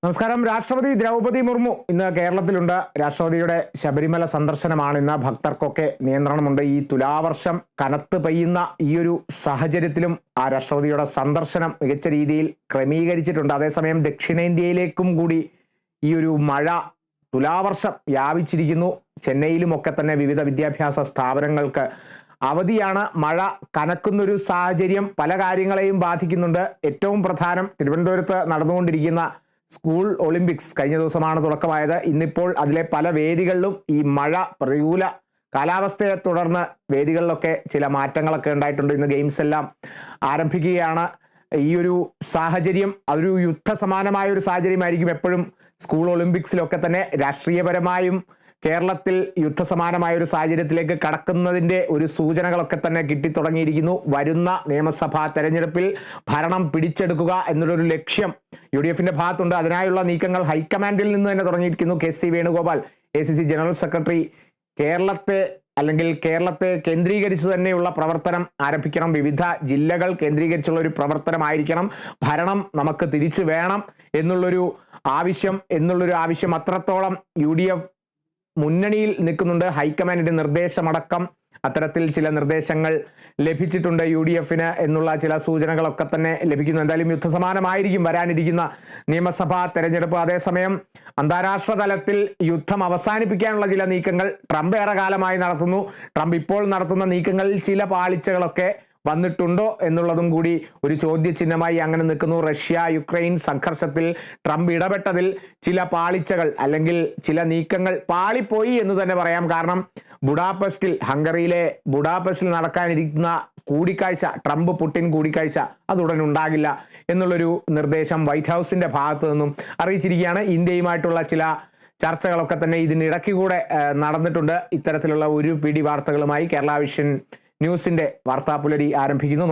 നമസ്കാരം. രാഷ്ട്രപതി ദ്രൗപദി മുർമു ഇന്ന് കേരളത്തിലുണ്ട്. രാഷ്ട്രപതിയുടെ ശബരിമല സന്ദർശനമാണ് ഇന്ന്. ഭക്തർക്കൊക്കെ നിയന്ത്രണമുണ്ട്. ഈ തുലാവർഷം കനത്ത് പെയ്യുന്ന ഈ ഒരു സാഹചര്യത്തിലും ആ രാഷ്ട്രപതിയുടെ സന്ദർശനം മികച്ച രീതിയിൽ ക്രമീകരിച്ചിട്ടുണ്ട്. അതേസമയം ദക്ഷിണേന്ത്യയിലേക്കും കൂടി ഈ ഒരു മഴ തുലാവർഷം വ്യാപിച്ചിരിക്കുന്നു. ചെന്നൈയിലുമൊക്കെ തന്നെ വിവിധ വിദ്യാഭ്യാസ സ്ഥാപനങ്ങൾക്ക് അവധിയാണ്. മഴ കനക്കുന്നൊരു സാഹചര്യം പല കാര്യങ്ങളെയും ബാധിക്കുന്നുണ്ട്. ഏറ്റവും പ്രധാനം തിരുവനന്തപുരത്ത് നടന്നുകൊണ്ടിരിക്കുന്ന സ്കൂൾ ഒളിമ്പിക്സ് കഴിഞ്ഞ ദിവസമാണ് തുടക്കമായത്. ഇന്നിപ്പോൾ അതിലെ പല വേദികളിലും ഈ മഴ പ്രതികൂല കാലാവസ്ഥയെ തുടർന്ന് വേദികളിലൊക്കെ ചില മാറ്റങ്ങളൊക്കെ ഉണ്ടായിട്ടുണ്ട്. ഇന്ന് ഗെയിംസ് എല്ലാം ആരംഭിക്കുകയാണ്. ഈ ഒരു സാഹചര്യം അതൊരു യുദ്ധസമാനമായ ഒരു സാഹചര്യമായിരിക്കും എപ്പോഴും സ്കൂൾ ഒളിമ്പിക്സിലൊക്കെ തന്നെ. രാഷ്ട്രീയപരമായും കേരളത്തിൽ യുദ്ധസമാനമായ ഒരു സാഹചര്യത്തിലേക്ക് കടക്കുന്നതിൻ്റെ ഒരു സൂചനകളൊക്കെ തന്നെ കിട്ടിത്തുടങ്ങിയിരിക്കുന്നു. വരുന്ന നിയമസഭാ തെരഞ്ഞെടുപ്പിൽ ഭരണം പിടിച്ചെടുക്കുക എന്നുള്ളൊരു ലക്ഷ്യം UDF-ന്റെ ഭാഗത്തുണ്ട്. അതിനായുള്ള നീക്കങ്ങൾ ഹൈക്കമാൻഡിൽ നിന്ന് തന്നെ തുടങ്ങിയിരിക്കുന്നു. KC Venugopal ACC general secretary കേരളത്തെ കേന്ദ്രീകരിച്ച് തന്നെയുള്ള പ്രവർത്തനം ആരംഭിക്കണം. വിവിധ ജില്ലകൾ കേന്ദ്രീകരിച്ചുള്ള ഒരു പ്രവർത്തനമായിരിക്കണം. ഭരണം നമുക്ക് തിരിച്ചു വേണം എന്നുള്ളൊരു ആവശ്യം അത്രത്തോളം UDF മുന്നണിയിൽ നിൽക്കുന്നുണ്ട്. ഹൈക്കമാൻഡിന്റെ നിർദ്ദേശമടക്കം അത്തരത്തിൽ ചില നിർദ്ദേശങ്ങൾ ലഭിച്ചിട്ടുണ്ട് UDF-ന് എന്നുള്ള ചില സൂചനകളൊക്കെ തന്നെ ലഭിക്കുന്നു. എന്തായാലും യുദ്ധസമാനമായിരിക്കും വരാനിരിക്കുന്ന നിയമസഭാ തെരഞ്ഞെടുപ്പ്. അതേസമയം അന്താരാഷ്ട്ര തലത്തിൽ യുദ്ധം അവസാനിപ്പിക്കാനുള്ള ചില നീക്കങ്ങൾ ട്രംപ് ഏറെ കാലമായി നടത്തുന്നു. ട്രംപ് ഇപ്പോൾ നടത്തുന്ന നീക്കങ്ങളിൽ ചില പാളിച്ചകളൊക്കെ വന്നിട്ടുണ്ടോ എന്നുള്ളതും കൂടി ഒരു ചോദ്യചിഹ്നമായി അങ്ങനെ നിൽക്കുന്നു. റഷ്യ യുക്രൈൻ സംഘർഷത്തിൽ ട്രംപ് ഇടപെട്ടതിൽ ചില പാളിച്ചകൾ അല്ലെങ്കിൽ ചില നീക്കങ്ങൾ പാളിപ്പോയി എന്ന് തന്നെ പറയാം. കാരണം ഹംഗറിയിലെ ബുഡാപെസ്റ്റിൽ നടക്കാനിരിക്കുന്ന കൂടിക്കാഴ്ച, ട്രംപ് പുടിൻ കൂടിക്കാഴ്ച അതുടൻ ഉണ്ടാകില്ല എന്നുള്ളൊരു നിർദ്ദേശം വൈറ്റ് ഹൗസിന്റെ ഭാഗത്തു നിന്നും അറിയിച്ചിരിക്കുകയാണ്. ഇന്ത്യയുമായിട്ടുള്ള ചില ചർച്ചകളൊക്കെ തന്നെ ഇതിനിടയ്ക്ക് കൂടെ നടന്നിട്ടുണ്ട്. ഇത്തരത്തിലുള്ള ഒരു പിടി വാർത്തകളുമായി കേരള വിഷൻ ന്യൂസിന്റെ വാർത്താപുലരി ആരംഭിക്കുന്നു.